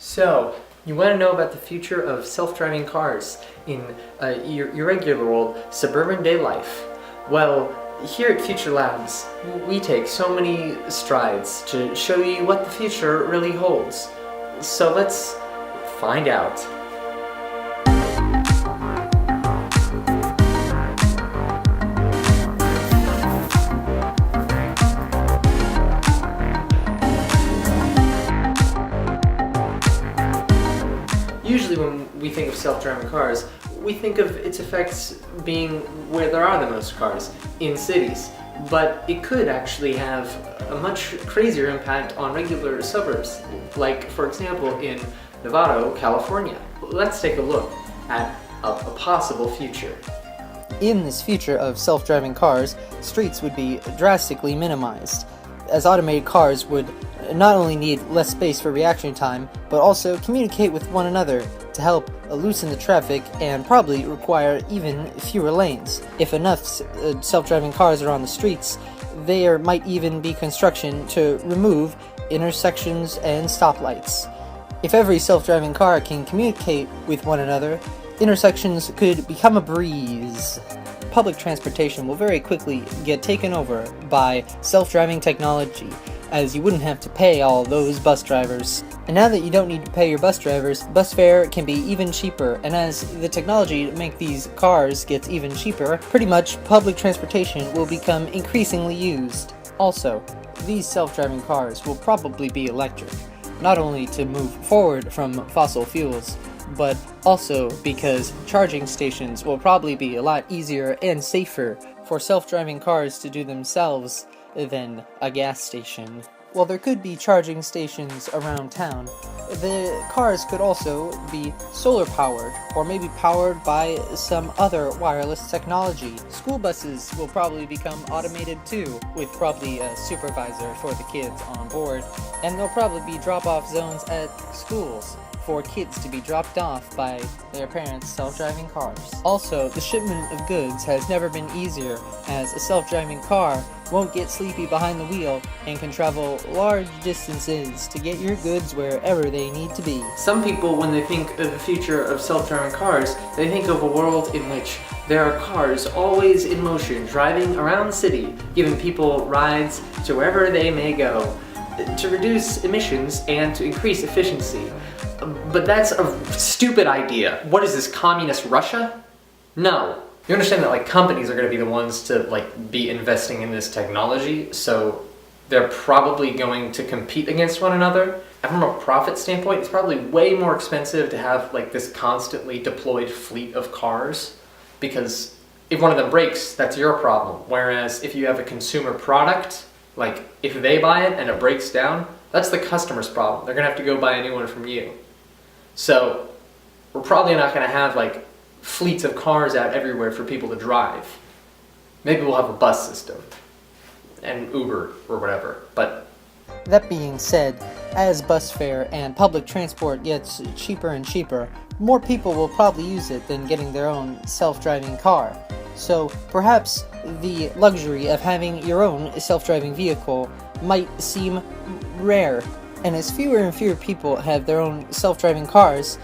So, you want to know about the future of self-driving cars in your regular old suburban day life? Well, here at Future Labs, we take so many strides to show you what the future really holds. So let's find out. Usually when we think of self-driving cars, we think of its effects being where there are the most cars, in cities. But it could actually have a much crazier impact on regular suburbs, like for example in Novato, California. Let's take a look at a possible future. In this future of self-driving cars, streets would be drastically minimized, as automated cars would not only need less space for reaction time, but also communicate with one another to help loosen the traffic and probably require even fewer lanes. If enough self-driving cars are on the streets, there might even be construction to remove intersections and stoplights. If every self-driving car can communicate with one another, intersections could become a breeze. Public transportation will very quickly get taken over by self-driving technology, as you wouldn't have to pay all those bus drivers. And now that you don't need to pay your bus drivers, bus fare can be even cheaper, and as the technology to make these cars gets even cheaper, pretty much public transportation will become increasingly used. Also, these self-driving cars will probably be electric, not only to move forward from fossil fuels, but also because charging stations will probably be a lot easier and safer for self-driving cars to do themselves than a gas station. While there could be charging stations around town, the cars could also be solar powered, or maybe powered by some other wireless technology. School buses will probably become automated too, with probably a supervisor for the kids on board, and there'll probably be drop-off zones at schools for kids to be dropped off by their parents' self-driving cars. Also, the shipment of goods has never been easier, as a self-driving car won't get sleepy behind the wheel and can travel large distances to get your goods wherever they need to be. Some people, when they think of the future of self-driving cars, they think of a world in which there are cars always in motion, driving around the city, giving people rides to wherever they may go, to reduce emissions and to increase efficiency. But that's a stupid idea. What is this, communist Russia? No. You understand that companies are going to be the ones to be investing in this technology, so they're probably going to compete against one another. And from a profit standpoint, it's probably way more expensive to have this constantly deployed fleet of cars, because if one of them breaks, that's your problem. Whereas if you have a consumer product, if they buy it and it breaks down, that's the customer's problem. They're going to have to go buy a new one from you. So we're probably not going to have fleets of cars out everywhere for people to drive. Maybe we'll have a bus system and Uber or whatever, but that being said, as bus fare and public transport gets cheaper and cheaper, more people will probably use it than getting their own self-driving car. So perhaps the luxury of having your own self-driving vehicle might seem rare, and as fewer and fewer people have their own self-driving cars,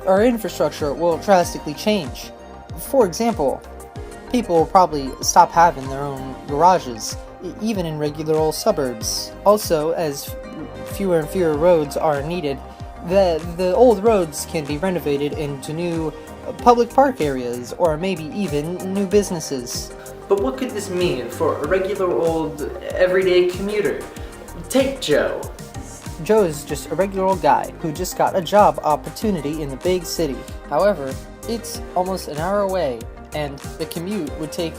our infrastructure will drastically change. For example, people will probably stop having their own garages, even in regular old suburbs. Also, as fewer and fewer roads are needed, the old roads can be renovated into new public park areas, or maybe even new businesses. But what could this mean for a regular old everyday commuter? Take Joe. Joe is just a regular old guy who just got a job opportunity in the big city. However, it's almost an hour away, and the commute would take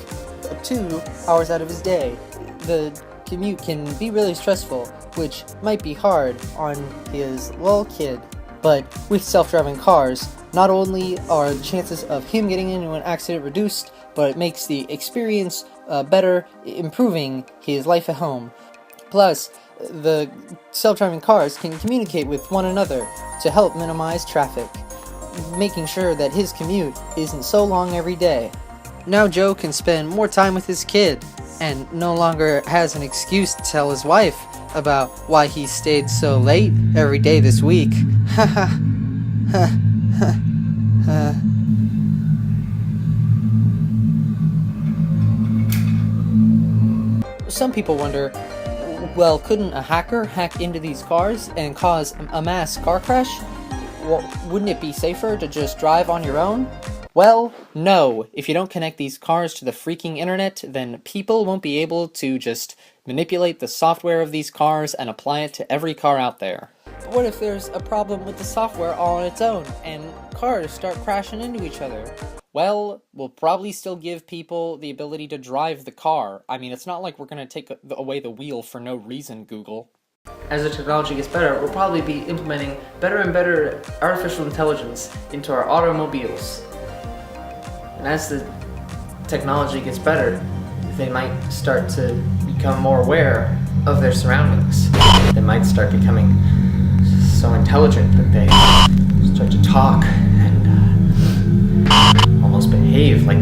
2 hours out of his day. The commute can be really stressful, which might be hard on his little kid. But with self-driving cars, not only are the chances of him getting into an accident reduced, but it makes the experience better, improving his life at home. Plus, the self-driving cars can communicate with one another to help minimize traffic, making sure that his commute isn't so long every day. Now Joe can spend more time with his kid, and no longer has an excuse to tell his wife about why he stayed so late every day this week. Haha. Some people wonder, well, couldn't a hacker hack into these cars and cause a mass car crash? Well, wouldn't it be safer to just drive on your own? Well, no. If you don't connect these cars to the freaking internet, then people won't be able to just manipulate the software of these cars and apply it to every car out there. But what if there's a problem with the software all on its own, and cars start crashing into each other? Well, we'll probably still give people the ability to drive the car. I mean, it's not like we're going to take away the wheel for no reason, Google. As the technology gets better, we'll probably be implementing better and better artificial intelligence into our automobiles. And as the technology gets better, they might start to become more aware of their surroundings. They might start becoming so intelligent that they start to talk and almost behave like